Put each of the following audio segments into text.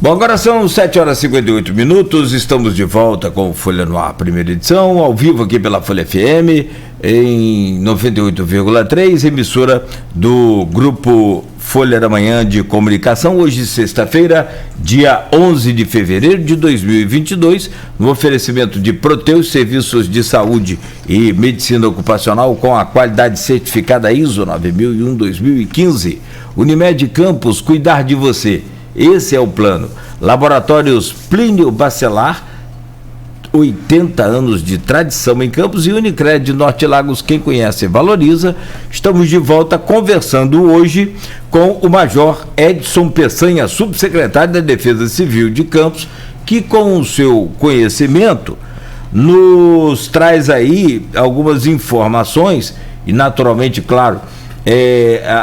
Bom, agora são 7h58, estamos de volta com o Folha no Ar, primeira edição, ao vivo aqui pela Folha FM, em 98,3, emissora do Grupo Folha da Manhã de Comunicação, hoje sexta-feira, dia 11 de fevereiro de 2022, no oferecimento de Proteus, serviços de saúde e medicina ocupacional com a qualidade certificada ISO 9001-2015, Unimed Campos, cuidar de você. Esse é o plano. Laboratórios Plínio Bacelar, 80 anos de tradição em Campos, e Unicred Norte Lagos, quem conhece valoriza. Estamos de volta conversando hoje com o Major Edson Peçanha, subsecretário da Defesa Civil de Campos, que com o seu conhecimento nos traz aí algumas informações e naturalmente, claro,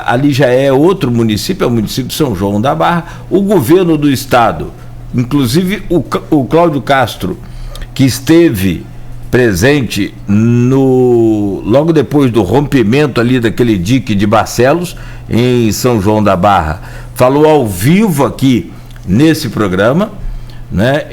ali já é outro município, é o município de São João da Barra. O governo do estado, inclusive o Cláudio Castro, que esteve presente logo depois do rompimento ali daquele dique de Barcelos, em São João da Barra, falou ao vivo aqui nesse programa, né?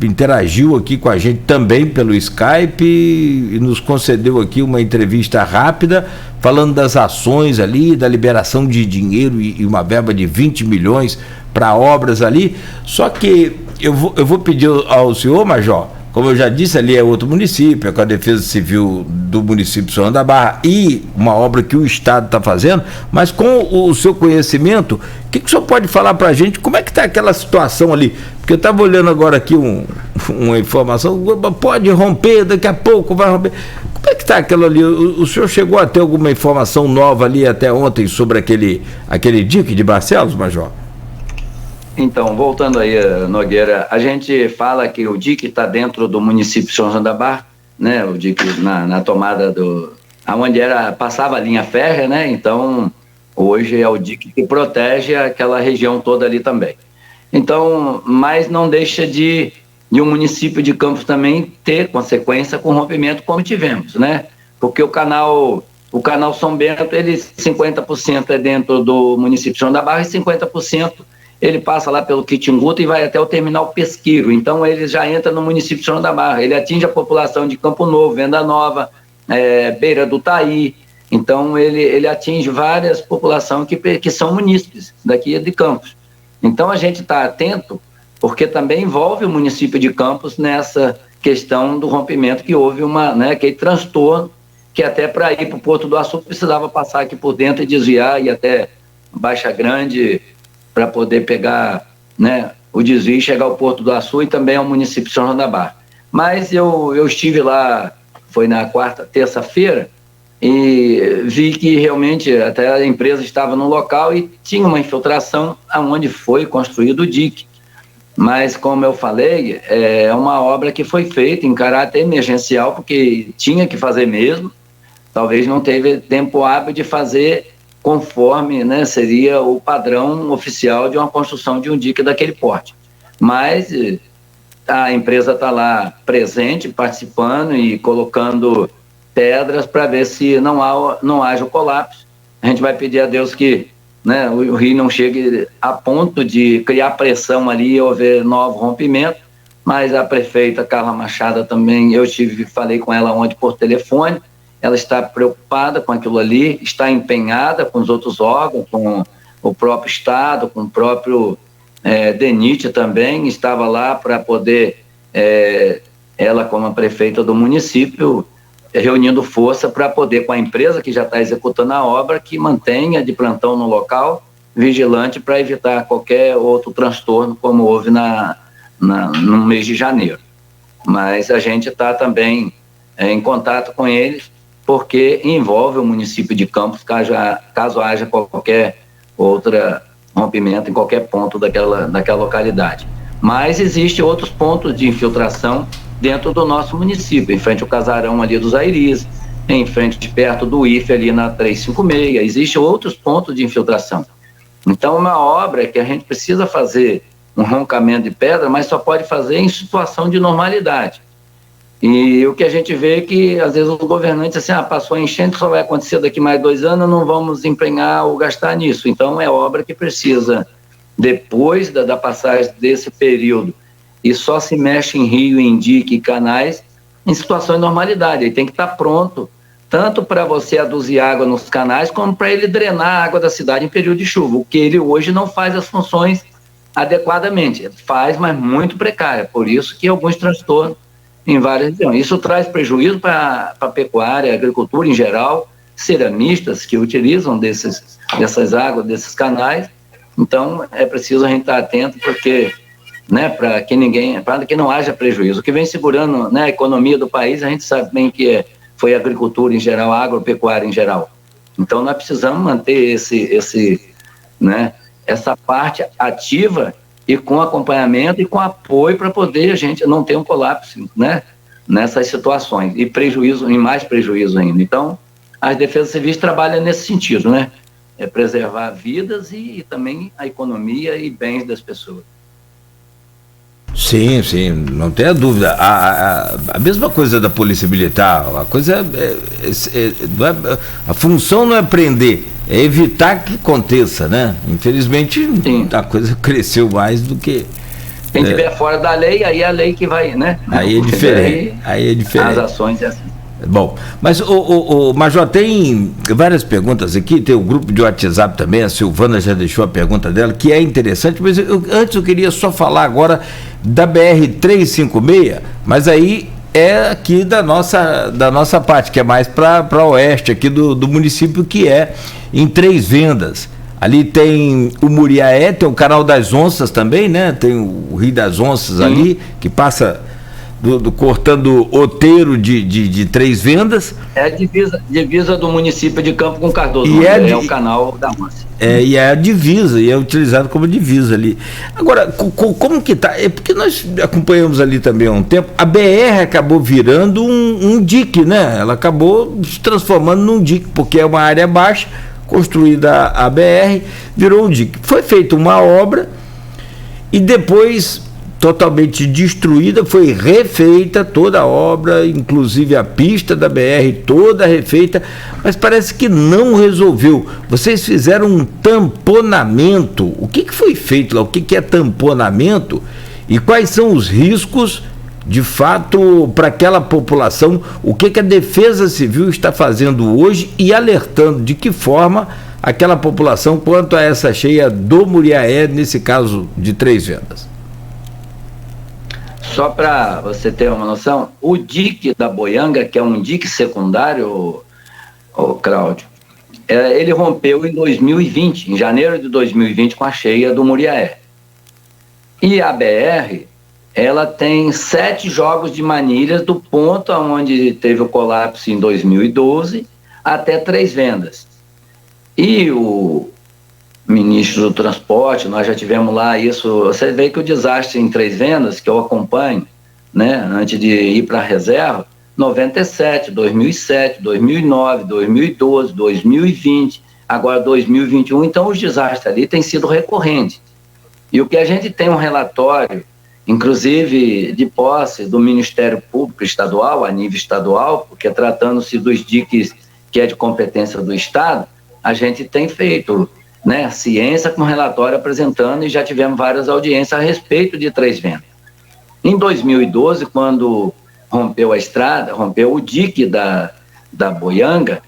Interagiu aqui com a gente também pelo Skype e nos concedeu aqui uma entrevista rápida, falando das ações ali, da liberação de dinheiro e uma verba de 20 milhões para obras ali. Só que eu vou pedir ao senhor, Major, como eu já disse, ali é outro município, é com a Defesa Civil do município de São João da Barra e uma obra que o Estado está fazendo, mas com o seu conhecimento, o que o senhor pode falar para a gente? Como é que está aquela situação ali? Porque eu estava olhando agora aqui uma informação, pode romper, daqui a pouco vai romper. Como é que está aquilo ali? O senhor chegou a ter alguma informação nova ali até ontem sobre aquele dique de Barcelos, Major? Então, voltando aí, Nogueira, a gente fala que o dique está dentro do município de São João da Barra, né? O dique na tomada onde passava a linha férrea, né? Então, hoje é o dique que protege aquela região toda ali também. Então, mas não deixa de um município de Campos também ter consequência com o rompimento como tivemos, né? Porque o canal São Bento, ele 50% é dentro do município de São João da Barra e 50% ele passa lá pelo Quitinguta e vai até o terminal Pesqueiro. Então, ele já entra no município de São João da Barra. Ele atinge a população de Campo Novo, Venda Nova, Beira do Taí. Então, ele atinge várias populações que são munícipes daqui de Campos. Então, a gente está atento, porque também envolve o município de Campos nessa questão do rompimento, que houve aquele transtorno, que até para ir para o Porto do Açu precisava passar aqui por dentro e desviar, e até Baixa Grande, para poder pegar, né, o desvio e chegar ao Porto do Açu e também ao município de São João da Barra. Mas eu estive lá, foi na terça-feira, e vi que realmente até a empresa estava no local e tinha uma infiltração aonde foi construído o dique. Mas, como eu falei, é uma obra que foi feita em caráter emergencial, porque tinha que fazer mesmo, talvez não teve tempo hábil de fazer conforme, né, seria o padrão oficial de uma construção de um dique daquele porte. Mas a empresa está lá presente, participando e colocando pedras para ver se não haja o colapso. A gente vai pedir a Deus que, né, o rio não chegue a ponto de criar pressão ali e haver novo rompimento, mas a prefeita Carla Machado também, falei com ela ontem por telefone, ela está preocupada com aquilo ali, está empenhada com os outros órgãos, com o próprio Estado, com o próprio DENIT também, estava lá para poder, ela como a prefeita do município, reunindo força para poder, com a empresa que já está executando a obra, que mantenha de plantão no local, vigilante para evitar qualquer outro transtorno como houve no mês de janeiro. Mas a gente está também em contato com eles, porque envolve o município de Campos, caso haja qualquer outro rompimento em qualquer ponto daquela localidade. Mas existem outros pontos de infiltração dentro do nosso município, em frente ao casarão ali dos Airis, em frente perto do IFE ali na 356, existem outros pontos de infiltração. Então, é uma obra que a gente precisa fazer um roncamento de pedra, mas só pode fazer em situação de normalidade. E o que a gente vê é que, às vezes, os governantes, assim, passou a enchente, só vai acontecer daqui mais 2 anos, não vamos empenhar ou gastar nisso. Então, é obra que precisa depois da passagem desse período, e só se mexe em rio, em dique e canais em situação de normalidade. Ele tem que estar pronto, tanto para você aduzir água nos canais, como para ele drenar a água da cidade em período de chuva, o que ele hoje não faz as funções adequadamente. Ele faz, mas muito precária, por isso que alguns transtornos em várias regiões. Isso traz prejuízo para a pecuária, a agricultura em geral, ceramistas que utilizam dessas águas, desses canais. Então, é preciso a gente estar atento, porque, né, para que não haja prejuízo. O que vem segurando, né, a economia do país, a gente sabe bem que foi a agricultura em geral, a agropecuária em geral. Então, nós precisamos manter essa parte ativa e com acompanhamento e com apoio para poder a gente não ter um colapso, né, nessas situações e mais prejuízo ainda. Então, as defesas civis trabalham nesse sentido, né? É preservar vidas e também a economia e bens das pessoas. Sim, não tenha dúvida. A mesma coisa da Polícia Militar, a função não é prender, é evitar que aconteça, né? Infelizmente, sim, a coisa cresceu mais do que... Quem estiver fora da lei, aí é a lei que vai, né? Aí é diferente. As ações é assim. Bom, mas o Major, tem várias perguntas aqui, tem o grupo de WhatsApp também, a Silvana já deixou a pergunta dela, que é interessante, mas antes eu queria só falar agora da BR-356, mas aí é aqui da nossa parte, que é mais para oeste aqui do município, que é em Três Vendas. Ali tem o Muriaé, tem o Canal das Onças também, né? Tem o Rio das Onças ali, que passa... cortando Outeiro de Três Vendas. É a divisa do município de Campo com Cardoso, é o canal da Onça. E é a divisa, e é utilizado como divisa ali. Agora, como que tá? É porque nós acompanhamos ali também há um tempo, a BR acabou virando um dique, né? Ela acabou se transformando num dique, porque é uma área baixa, construída a BR, virou um dique. Foi feita uma obra e depois... totalmente destruída, foi refeita toda a obra, inclusive a pista da BR toda refeita, mas parece que não resolveu. Vocês fizeram um tamponamento. O que foi feito lá? O que é tamponamento? E quais são os riscos, de fato, para aquela população? O que a Defesa Civil está fazendo hoje e alertando de que forma aquela população quanto a essa cheia do Muriaé, nesse caso de Três Vendas? Só para você ter uma noção, o dique da Boianga, que é um dique secundário, Cláudio, ele rompeu em 2020, em janeiro de 2020, com a cheia do Muriaé. E a BR, ela tem 7 jogos de manilhas do ponto onde teve o colapso em 2012 até Três Vendas. E o ministro do Transporte, nós já tivemos lá isso, você vê que o desastre em Três Vendas, que eu acompanho, né, antes de ir para a reserva, 97, 2007, 2009, 2012, 2020, agora 2021, então os desastres ali têm sido recorrentes. E o que a gente tem um relatório, inclusive de posse do Ministério Público Estadual, a nível estadual, porque tratando-se dos diques que é de competência do Estado, a gente tem feito, né, ciência com relatório apresentando, e já tivemos várias audiências a respeito de Três Vendas. Em 2012, quando rompeu a estrada, rompeu o dique da Boianga,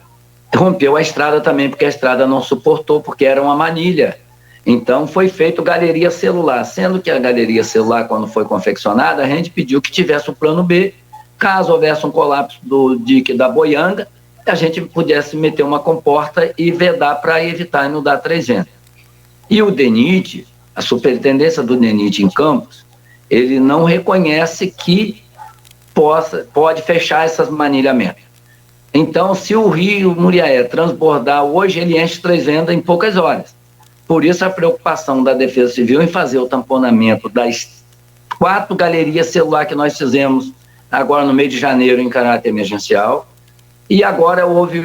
rompeu a estrada também, porque a estrada não suportou, porque era uma manilha. Então foi feito galeria celular, sendo que a galeria celular, quando foi confeccionada, a gente pediu que tivesse o plano B, caso houvesse um colapso do dique da Boianga, a gente pudesse meter uma comporta e vedar para evitar inundar Três Vendas. E o DENIT, a superintendência do DENIT em Campos, ele não reconhece que pode fechar essas manilhamentos. Então, se o rio Muriaé transbordar hoje, ele enche Três Vendas em poucas horas. Por isso a preocupação da Defesa Civil em fazer o tamponamento das 4 galerias celular que nós fizemos agora no mês de janeiro em caráter emergencial. E agora houve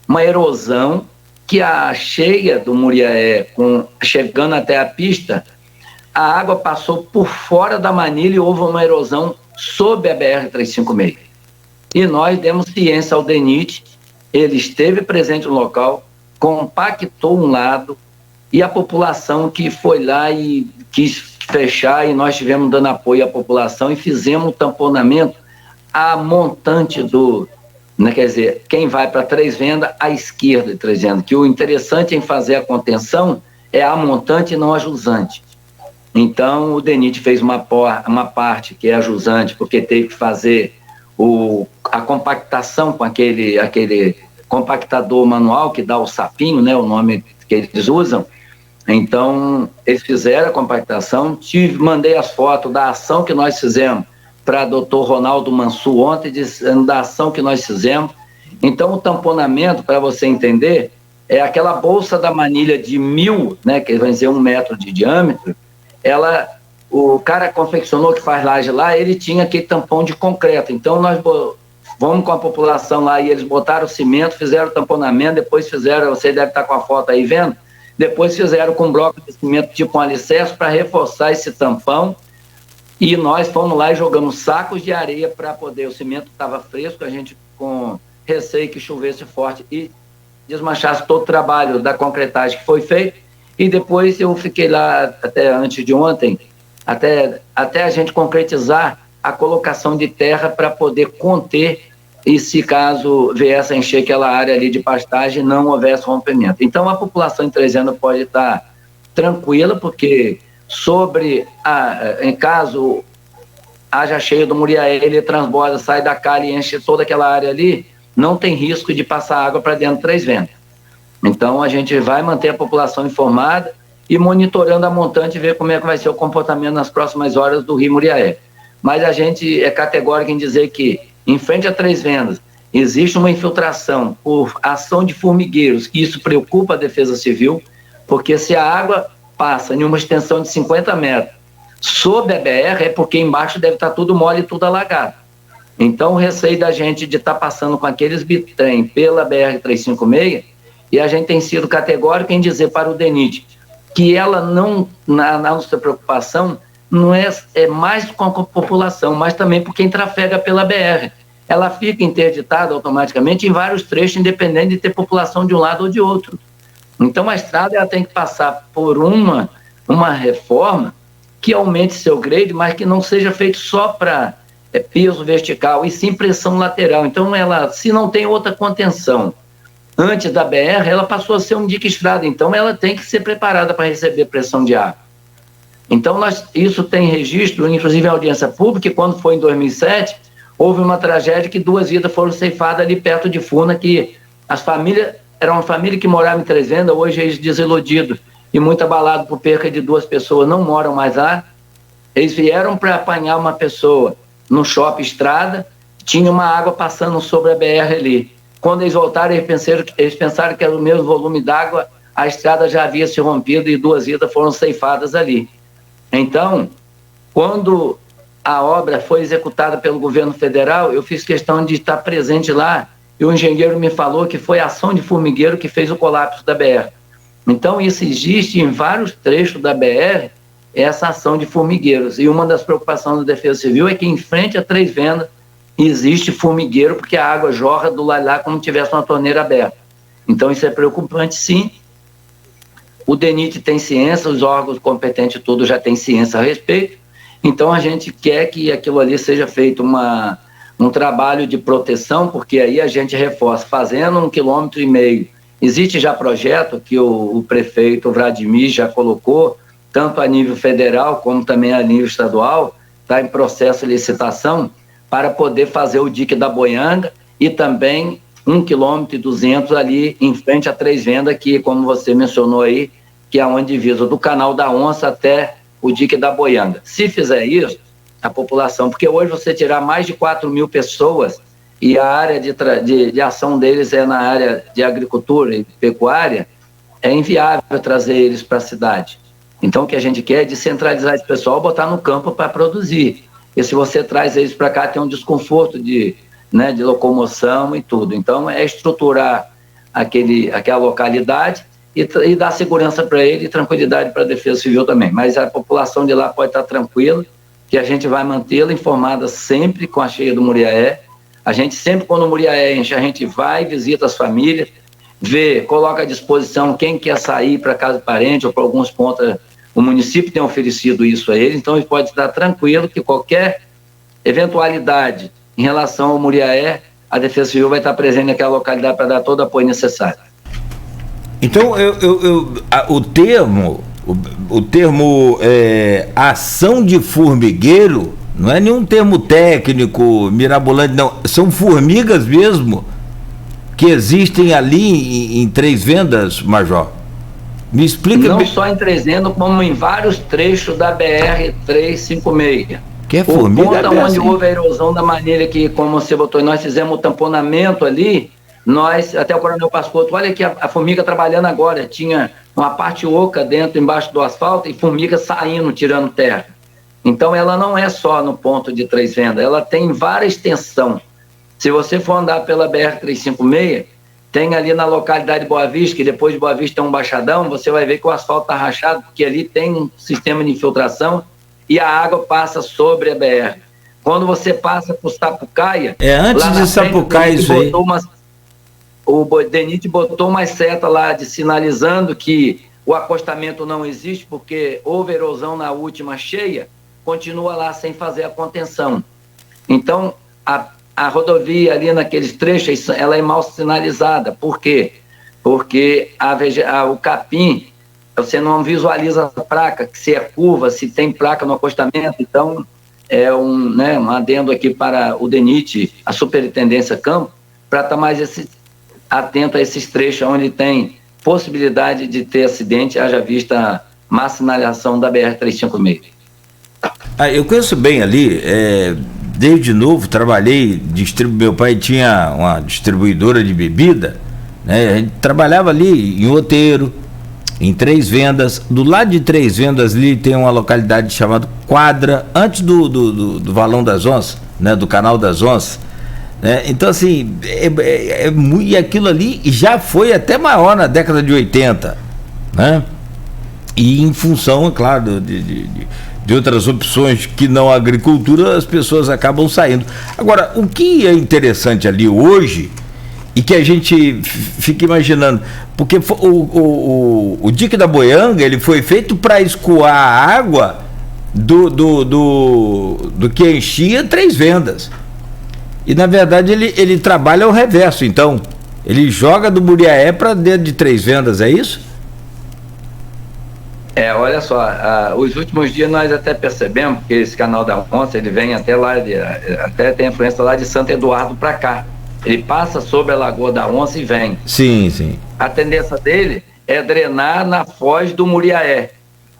uma erosão que a cheia do Muriaé, chegando até a pista, a água passou por fora da manilha e houve uma erosão sob a BR-356. E nós demos ciência ao DENIT, ele esteve presente no local, compactou um lado, e a população que foi lá e quis fechar, e nós tivemos dando apoio à população e fizemos o tamponamento a montante do, né, quer dizer, quem vai para Três Vendas, à esquerda de Três Vendas, que o interessante em fazer a contenção é a montante e não a jusante. Então, o DENIT fez uma parte que é a jusante, porque teve que fazer a compactação com aquele compactador manual que dá o sapinho, né, o nome que eles usam. Então, eles fizeram a compactação, mandei as fotos da ação que nós fizemos para Dr. Ronaldo Mansur ontem, dizendo da ação que nós fizemos. Então, o tamponamento, para você entender, é aquela bolsa da manilha de 1.000, né, que vai dizer 1 metro de diâmetro, o cara confeccionou, que faz laje lá, ele tinha aquele tampão de concreto. Então, nós vamos com a população lá e eles botaram o cimento, fizeram o tamponamento, depois fizeram, você deve estar com a foto aí vendo, depois fizeram com um bloco de cimento tipo um alicerce para reforçar esse tampão, e nós fomos lá e jogamos sacos de areia para poder, o cimento estava fresco, a gente com receio que chovesse forte e desmanchasse todo o trabalho da concretagem que foi feito, e depois eu fiquei lá até antes de ontem, até a gente concretizar a colocação de terra para poder conter, e se caso viesse a encher aquela área ali de pastagem, não houvesse rompimento. Então, a população em Três Vendas pode estar tranquila, porque em caso haja cheio do Muriaé, ele transborda, sai da calha e enche toda aquela área ali, não tem risco de passar água para dentro de Três Vendas. Então, a gente vai manter a população informada e monitorando a montante e ver como é que vai ser o comportamento nas próximas horas do Rio Muriaé. Mas a gente é categórico em dizer que, em frente a Três Vendas, existe uma infiltração por ação de formigueiros, e isso preocupa a Defesa Civil, porque se a água passa em uma extensão de 50 metros sob a BR, é porque embaixo deve estar tudo mole e tudo alagado. Então, o receio da gente de estar passando com aqueles bitrem pela BR-356, e a gente tem sido categórico em dizer para o DENIT que ela não, na nossa preocupação, não é mais com a população, mas também por quem trafega pela BR. Ela fica interditada automaticamente em vários trechos, independente de ter população de um lado ou de outro. Então, a estrada ela tem que passar por uma reforma que aumente seu grade, mas que não seja feito só para piso vertical, e sim pressão lateral. Então, ela, se não tem outra contenção antes da BR, ela passou a ser um dique estrada. Então, ela tem que ser preparada para receber pressão de água. Então, isso tem registro, inclusive em audiência pública, que quando foi em 2007, houve uma tragédia que 2 vidas foram ceifadas ali perto de Funa, que as famílias, era uma família que morava em Três Vendas, hoje eles desiludidos e muito abalados por perca de 2 pessoas, não moram mais lá. Eles vieram para apanhar uma pessoa no shopping estrada, tinha uma água passando sobre a BR ali. Quando eles voltaram, eles pensaram que era o mesmo volume d'água, a estrada já havia se rompido e 2 vidas foram ceifadas ali. Então, quando a obra foi executada pelo governo federal, eu fiz questão de estar presente lá, e o engenheiro me falou que foi a ação de formigueiro que fez o colapso da BR. Então, isso existe em vários trechos da BR, essa ação de formigueiros. E uma das preocupações da Defesa Civil é que em frente a Três Vendas existe formigueiro, porque a água jorra do lado lá como se tivesse uma torneira aberta. Então, isso é preocupante, sim. O DENIT tem ciência, os órgãos competentes todos já têm ciência a respeito. Então, a gente quer que aquilo ali seja feito um trabalho de proteção, porque aí a gente reforça, fazendo 1,5 km. Existe já projeto que o prefeito Vladimir já colocou, tanto a nível federal como também a nível estadual, está em processo de licitação para poder fazer o dique da Boianga e também 1,2 km ali em frente a Três Vendas, que, como você mencionou aí, que é onde divisa do Canal da Onça até o dique da Boianga. Se fizer isso, a população, porque hoje você tirar mais de 4.000 pessoas e a área de ação deles é na área de agricultura e pecuária, é inviável trazer eles para a cidade. Então, o que a gente quer é descentralizar esse pessoal, botar no campo para produzir. E se você traz eles para cá, tem um desconforto de locomoção e tudo. Então, é estruturar aquela localidade e dar segurança para ele e tranquilidade para a Defesa Civil também. Mas a população de lá pode estar tranquila, que a gente vai mantê-la informada sempre com a cheia do Muriaé. A gente sempre, quando o Muriaé enche, a gente vai, visita as famílias, coloca à disposição quem quer sair para casa de parente ou para alguns pontos. O município tem oferecido isso a ele, então ele pode estar tranquilo que qualquer eventualidade em relação ao Muriaé, a Defesa Civil vai estar presente naquela localidade para dar todo o apoio necessário. Então, o termo ação de formigueiro não é nenhum termo técnico, mirabolante, não. São formigas mesmo que existem ali em Três Vendas, Major. Me explica. Não só em Três Vendas, como em vários trechos da BR-356. Que é formiga? O ponto onde houve a erosão da manilha que, como você botou, nós fizemos o tamponamento ali, até o Coronel Pascoto, olha aqui a formiga trabalhando agora, tinha uma parte oca dentro, embaixo do asfalto, e formiga saindo, tirando terra. Então ela não é só no ponto de Três Vendas, ela tem várias extensões. Se você for andar pela BR-356, tem ali na localidade de Boa Vista, que depois de Boa Vista tem um baixadão, você vai ver que o asfalto está rachado, porque ali tem um sistema de infiltração e a água passa sobre a BR. Quando você passa por Sapucaia... antes de Sapucaia isso aí. O DENIT botou uma seta lá sinalizando que o acostamento não existe, porque houve erosão na última cheia, continua lá sem fazer a contenção. Então, a rodovia ali naqueles trechos, ela é mal sinalizada. Por quê? Porque o capim, você não visualiza a placa, se é curva, se tem placa no acostamento. Então, é um adendo aqui para o DENIT, a Superintendência Campo, para estar mais atento a esses trechos onde tem possibilidade de ter acidente, haja vista má sinalização da BR-356. Eu conheço bem ali, desde novo trabalhei, meu pai tinha uma distribuidora de bebida, né? A gente trabalhava ali em Outeiro, em Três Vendas. Do lado de Três Vendas ali tem uma localidade chamada Quadra, antes do Valão das Onças, né? Do Canal das Onças, né? Então assim, e aquilo ali já foi até maior na década de 80, né? E em função, é claro, de outras opções que não a agricultura, as pessoas acabam saindo. Agora, o que é interessante ali hoje, e que a gente fica imaginando, porque o dique da Boianga, ele foi feito para escoar a água do que enchia Três Vendas. E, na verdade, ele trabalha o reverso, então. Ele joga do Muriaé para dentro de Três Vendas, é isso? Olha só, os últimos dias nós até percebemos que esse canal da Onça, ele vem até lá, até tem influência lá de Santo Eduardo para cá. Ele passa sobre a Lagoa da Onça e vem. Sim, sim. A tendência dele é drenar na foz do Muriaé.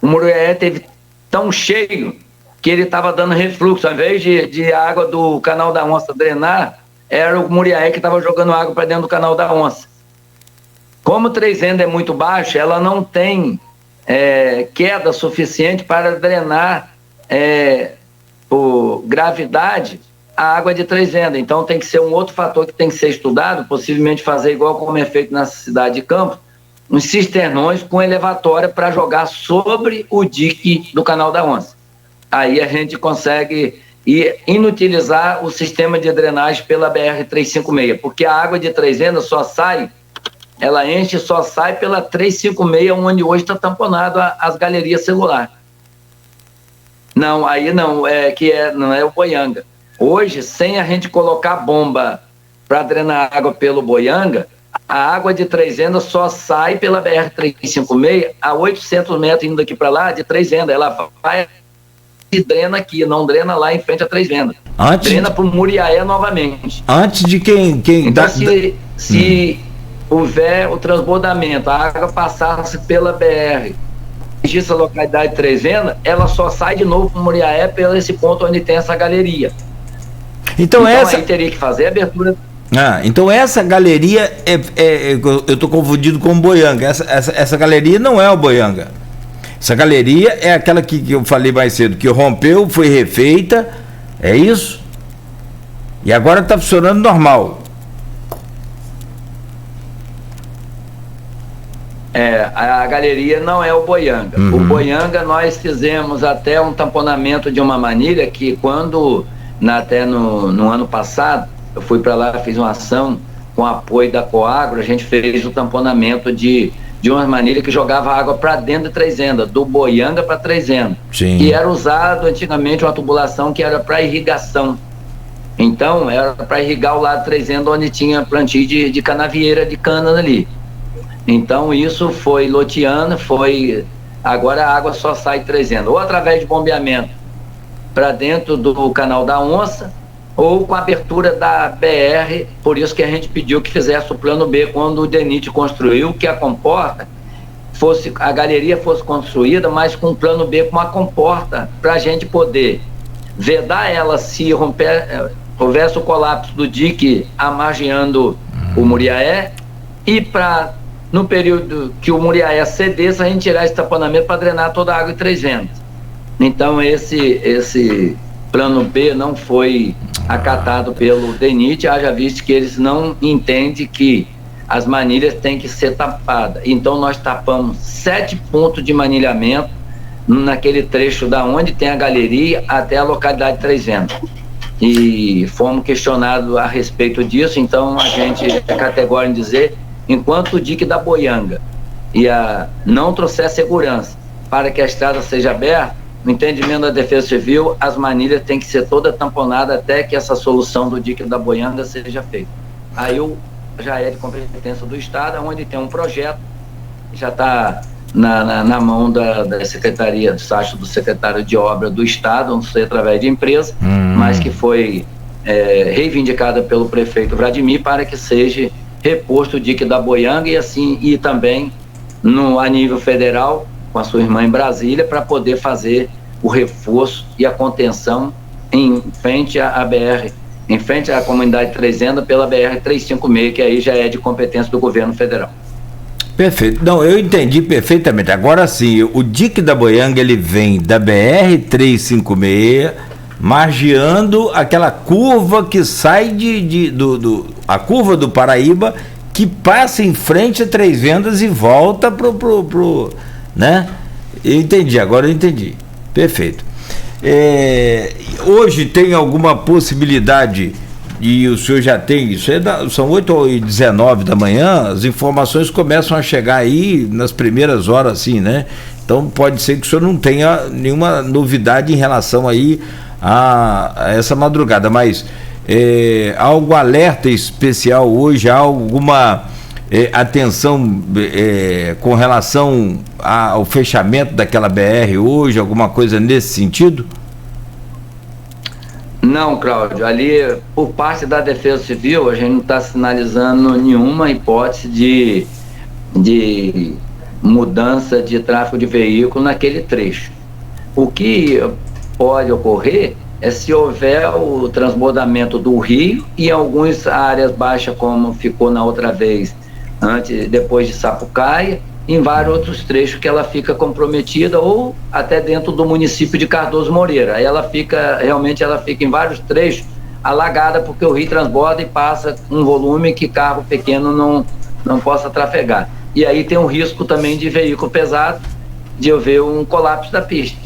O Muriaé teve tão cheio que ele estava dando refluxo. Ao invés de a água do canal da Onça drenar, era o Muriaé que estava jogando água para dentro do canal da Onça. Como Três Vendas é muito baixo, ela não tem queda suficiente para drenar por gravidade a água de Três Vendas. Então tem que ser um outro fator que tem que ser estudado, possivelmente fazer igual como é feito na cidade de Campos, uns cisternões com elevatória para jogar sobre o dique do Canal da Onça. Aí a gente consegue inutilizar o sistema de drenagem pela BR-356, porque a água de Três Vendas ela enche e só sai pela 356, onde hoje está tamponado as galerias celulares. Não, aí não, não é o Boianga. Hoje, sem a gente colocar bomba para drenar água pelo Boianga, a água de Três Vendas só sai pela BR-356 a 800 metros indo daqui para lá, de Três Vendas. Ela vai e drena aqui, não drena lá em frente a Três Vendas. Drena para o Muriaé novamente. Antes de quem então, se houver o transbordamento, a água passasse pela BR, essa localidade de Três Vendas, ela só sai de novo para o Muriaé pelo esse ponto onde tem essa galeria. Então aí teria que fazer a abertura. Então essa galeria eu estou confundido com o Boianga. Essa galeria não é o Boianga. Essa galeria é aquela que eu falei mais cedo, que rompeu, foi refeita, é isso? E agora está funcionando normal. A galeria não é o Boianga. O Boianga nós fizemos até um tamponamento de uma manilha que até no ano passado, eu fui para lá, fiz uma ação com apoio da Coagro, a gente fez o tamponamento de uma maneira que jogava água para dentro de Trezenda, do Boianga para Trezenda. Sim. E era usado antigamente uma tubulação que era para irrigação. Então, era para irrigar o lado de Trezenda, onde tinha plantio de canavieira de cana ali. Então, isso foi loteando, agora a água só sai de Trezenda, ou através de bombeamento para dentro do canal da Onça, ou com a abertura da BR, por isso que a gente pediu que fizesse o plano B quando o DENIT construiu, que a comporta a galeria fosse construída, mas com o plano B com uma comporta, para a gente poder vedar ela se houvesse o colapso do dique amargeando o Muriaé, e para, no período que o Muriaé cedesse, a gente tirar esse taponamento para drenar toda a água em Trezendas. Então esse plano B não foi acatado pelo DENIT, haja visto que eles não entendem que as manilhas têm que ser tapadas. Então nós tapamos 7 pontos de manilhamento naquele trecho da onde tem a galeria até a localidade de Trezenda. E fomos questionados a respeito disso, então a gente é categórico em dizer, enquanto o dique da Boianga não trouxer segurança para que a estrada seja aberta, no entendimento da Defesa Civil, as manilhas têm que ser toda tamponada até que essa solução do dique da Boianga seja feita. Aí já é de competência do Estado, onde tem um projeto, já está na mão da Secretaria do Sacho, do secretário de Obra do Estado, não sei através de empresa, mas que foi reivindicada pelo prefeito Vladimir para que seja reposto o dique da Boianga e também a nível federal, com a sua irmã em Brasília, para poder fazer o reforço e a contenção em frente à BR, em frente à comunidade de Trezenda, pela BR-356, que aí já é de competência do governo federal. Perfeito. Não, eu entendi perfeitamente. Agora sim, o dique da Boianga, ele vem da BR-356, margeando aquela curva que sai a curva do Paraíba, que passa em frente a Trezendas e volta né? Eu entendi, agora eu entendi. Perfeito. Hoje tem alguma possibilidade, e o senhor já tem, são 8h19 da manhã, as informações começam a chegar aí nas primeiras horas, assim, né? Então pode ser que o senhor não tenha nenhuma novidade em relação aí a essa madrugada, mas algo alerta especial hoje, alguma atenção com relação ao fechamento daquela BR hoje, alguma coisa nesse sentido? Não, Cláudio, ali por parte da Defesa Civil a gente não está sinalizando nenhuma hipótese de mudança de tráfego de veículo naquele trecho. O que pode ocorrer é se houver o transbordamento do rio e em algumas áreas baixas, como ficou na outra vez, depois de Sapucaia, em vários outros trechos que ela fica comprometida, ou até dentro do município de Cardoso Moreira. Aí ela fica em vários trechos alagada, porque o rio transborda e passa um volume que carro pequeno não possa trafegar. E aí tem um risco também de veículo pesado, de haver um colapso da pista.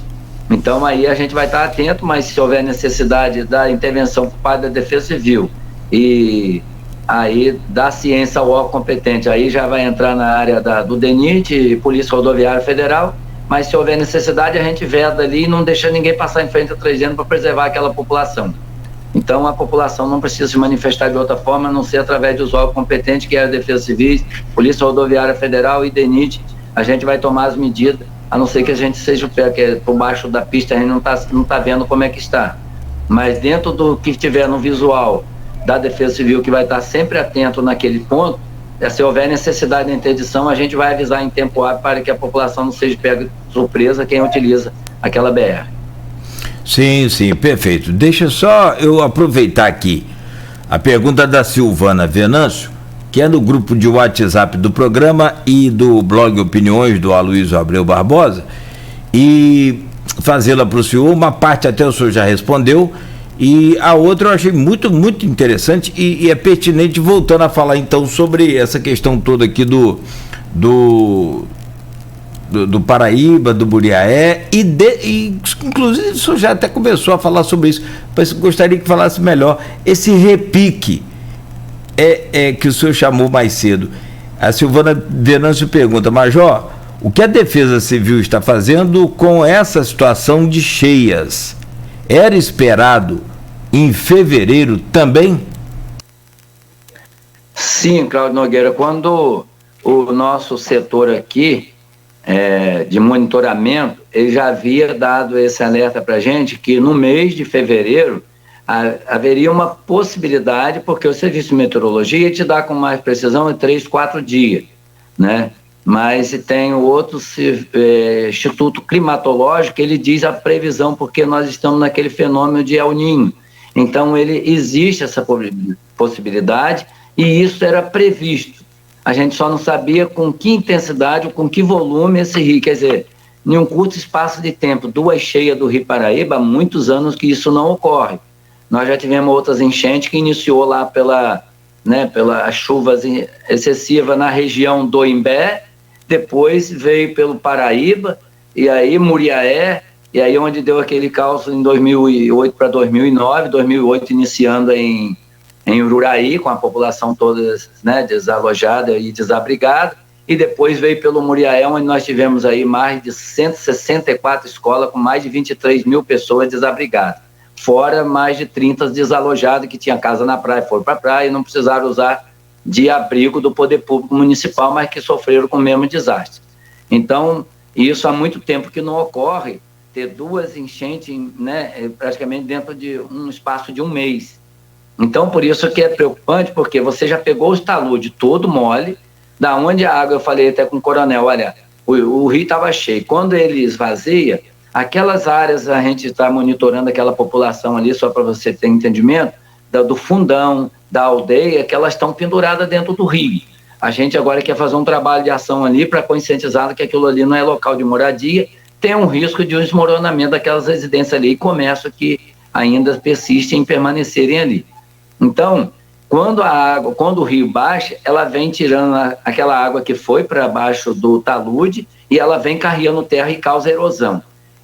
Então aí a gente vai estar atento, mas se houver necessidade da intervenção por parte da Defesa Civil e aí da ciência ao órgão competente, aí já vai entrar na área do DENIT, Polícia Rodoviária Federal, mas se houver necessidade a gente veda ali e não deixa ninguém passar em frente a Trezenda para preservar aquela população. Então a população não precisa se manifestar de outra forma, a não ser através dos órgãos competentes, que é a Defesa Civil, Polícia Rodoviária Federal e DENIT. A gente vai tomar as medidas, a não ser que a gente seja o pé, que por baixo da pista a gente não tá vendo como é que está. Mas dentro do que estiver no visual da Defesa Civil, que vai estar sempre atento naquele ponto, se houver necessidade de interdição, a gente vai avisar em tempo hábil para que a população não seja pega de surpresa quem utiliza aquela BR. Sim, perfeito. Deixa só eu aproveitar aqui a pergunta da Silvana Venâncio, que é no grupo de WhatsApp do programa e do blog Opiniões do Aloysio Abreu Barbosa, e fazê-la para o senhor. Uma parte até o senhor já respondeu, e a outra eu achei muito, muito interessante e é pertinente, voltando a falar então sobre essa questão toda aqui do Paraíba, do Muriaé, e inclusive o senhor já até começou a falar sobre isso, mas gostaria que falasse melhor esse repique é que o senhor chamou mais cedo. A Silvana Venâncio pergunta: Major, o que a Defesa Civil está fazendo com essa situação de cheias? Era esperado em fevereiro também? Sim, Cláudio Nogueira, quando o nosso setor aqui de monitoramento, ele já havia dado esse alerta para a gente que no mês de fevereiro haveria uma possibilidade, porque o Serviço de Meteorologia te dá com mais precisão em 3, 4 dias, né? Mas tem o outro Instituto Climatológico, ele diz a previsão, porque nós estamos naquele fenômeno de El Niño. Então, existe essa possibilidade e isso era previsto. A gente só não sabia com que intensidade ou com que volume esse rio. Quer dizer, em um curto espaço de tempo, 2 cheias do Rio Paraíba, há muitos anos que isso não ocorre. Nós já tivemos outras enchentes que iniciou lá pelas chuvas excessivas na região do Imbé, depois veio pelo Paraíba, e aí Muriaé, e aí onde deu aquele caos em 2008 para 2009, 2008 iniciando em Ururaí, com a população toda, né, desalojada e desabrigada, e depois veio pelo Muriaé, onde nós tivemos aí mais de 164 escolas com mais de 23 mil pessoas desabrigadas, fora mais de 30 desalojados que tinham casa na praia, foram para a praia e não precisaram usar de abrigo do poder público municipal, mas que sofreram com o mesmo desastre. Então, isso há muito tempo que não ocorre, ter 2 enchentes, né, praticamente dentro de um espaço de um mês. Então, por isso que é preocupante, porque você já pegou os taludes todo mole, da onde a água, eu falei até com o coronel, olha, o rio estava cheio. Quando ele esvazia, aquelas áreas, a gente está monitorando aquela população ali, só para você ter entendimento, do fundão, da aldeia, que elas estão penduradas dentro do rio. A gente agora quer fazer um trabalho de ação ali para conscientizar que aquilo ali não é local de moradia, tem um risco de um desmoronamento daquelas residências ali e comércio que ainda persistem em permanecerem ali. Então, quando o rio baixa, ela vem tirando aquela água que foi para baixo do talude e ela vem carregando terra e causa erosão.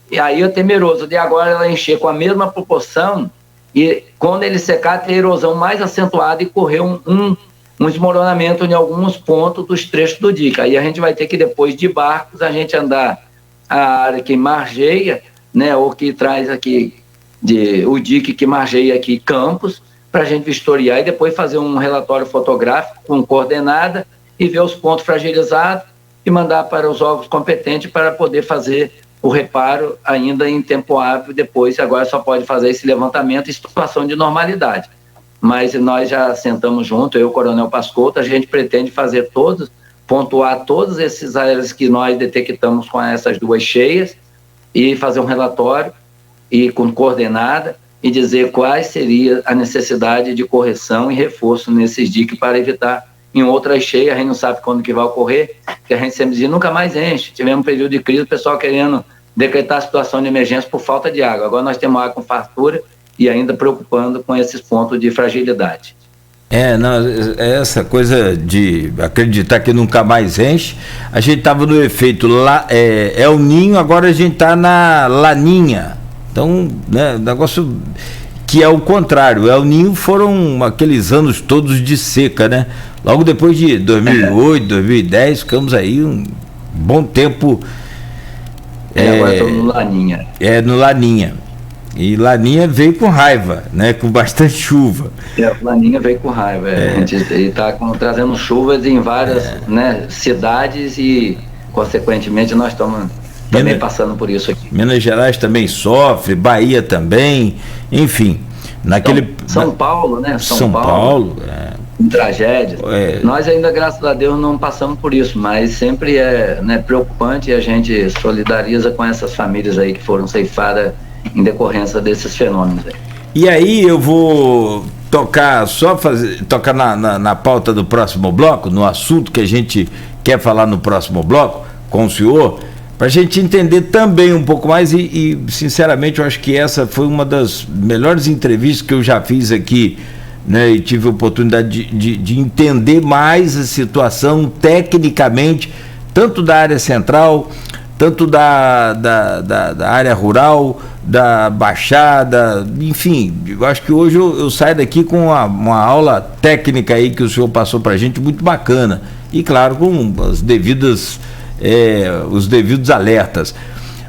E aí é temeroso de agora ela encher com a mesma proporção e quando ele secar, ter erosão mais acentuada e correr um desmoronamento em alguns pontos dos trechos do dique. Aí a gente vai ter que, depois de barcos, a gente andar a área que margeia, né, ou que traz aqui o dique que margeia aqui campos, para a gente vistoriar e depois fazer um relatório fotográfico com coordenada e ver os pontos fragilizados e mandar para os órgãos competentes para poder fazer o reparo ainda em tempo hábil. Depois, agora só pode fazer esse levantamento em situação de normalidade. Mas nós já sentamos junto, eu e o Coronel Pascotto, a gente pretende fazer pontuar todas essas áreas que nós detectamos com essas 2 cheias e fazer um relatório e com coordenada e dizer quais seria a necessidade de correção e reforço nesses diques para evitar em outras cheias. A gente não sabe quando que vai ocorrer, porque a gente sempre diz, nunca mais enche. Tivemos um período de crise, o pessoal querendo decretar a situação de emergência por falta de água. Agora nós temos água com fartura e ainda preocupando com esses pontos de fragilidade. Essa coisa de acreditar que nunca mais enche, a gente estava no efeito El Niño, agora a gente está na Laninha. Então, né, negócio que é o contrário. El Niño foram aqueles anos todos de seca, né? Logo depois de 2008, 2010, ficamos aí um bom tempo. Agora estamos no Laninha. No Laninha. E Laninha veio com raiva, né? Com bastante chuva. Laninha veio com raiva. A gente está trazendo chuvas em várias cidades e, consequentemente, nós estamos também passando por isso aqui. Minas Gerais também sofre, Bahia também, enfim. São Paulo, né? São Paulo. Em tragédias. Nós ainda, graças a Deus, não passamos por isso, mas sempre é preocupante e a gente solidariza com essas famílias aí que foram ceifadas em decorrência desses fenômenos aí. E aí eu vou tocar na pauta do próximo bloco, no assunto que a gente quer falar no próximo bloco com o senhor, para a gente entender também um pouco mais e sinceramente eu acho que essa foi uma das melhores entrevistas que eu já fiz aqui, né, e tive a oportunidade de entender mais a situação tecnicamente, tanto da área central, tanto da área rural, da Baixada, enfim, eu acho que hoje eu saio daqui com uma aula técnica aí que o senhor passou para a gente, muito bacana, e claro, com os devidos alertas.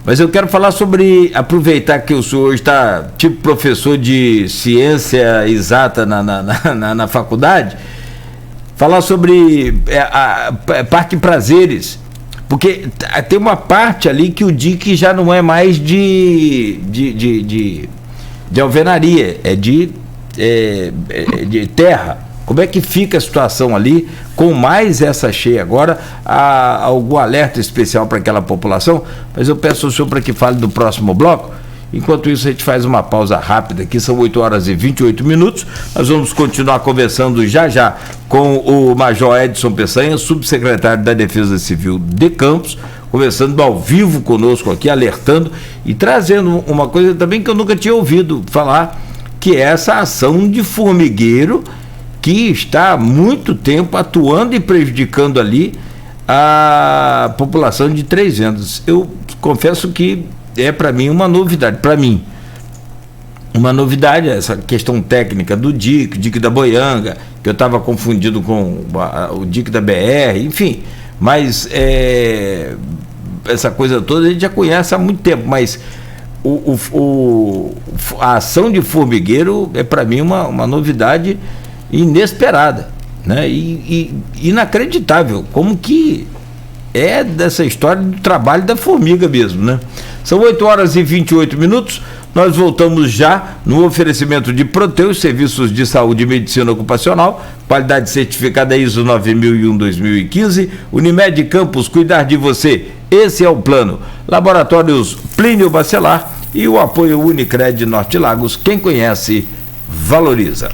Mas eu quero falar sobre, aproveitar que o senhor está tipo professor de ciência exata na faculdade, falar sobre a Parque Prazeres, porque tem uma parte ali que o dique já não é mais de alvenaria, é de terra. Como é que fica a situação ali com mais essa cheia agora? Há algum alerta especial para aquela população? Mas eu peço ao senhor para que fale do próximo bloco. Enquanto isso, a gente faz uma pausa rápida aqui, são 8 horas e 28 minutos. Nós vamos continuar conversando já com o Major Edson Peçanha, subsecretário da Defesa Civil de Campos, conversando ao vivo conosco aqui, alertando e trazendo uma coisa também que eu nunca tinha ouvido falar, que é essa ação de formigueiro que está há muito tempo atuando e prejudicando ali a população de Três Ventos. Eu confesso que é para mim uma novidade, uma novidade essa questão técnica do dique da Boianga, que eu estava confundido com o dique da BR, enfim, mas essa coisa toda a gente já conhece há muito tempo, mas a ação de formigueiro é para mim uma novidade inesperada, né? E inacreditável, como que é dessa história do trabalho da formiga mesmo, né? São 8 horas e 28 minutos, nós voltamos já no oferecimento de Proteus, serviços de saúde e medicina ocupacional, qualidade certificada ISO 9001-2015, Unimed Campos, cuidar de você, esse é o plano. Laboratórios Plínio Bacelar e o apoio Unicred Norte Lagos, quem conhece, valoriza.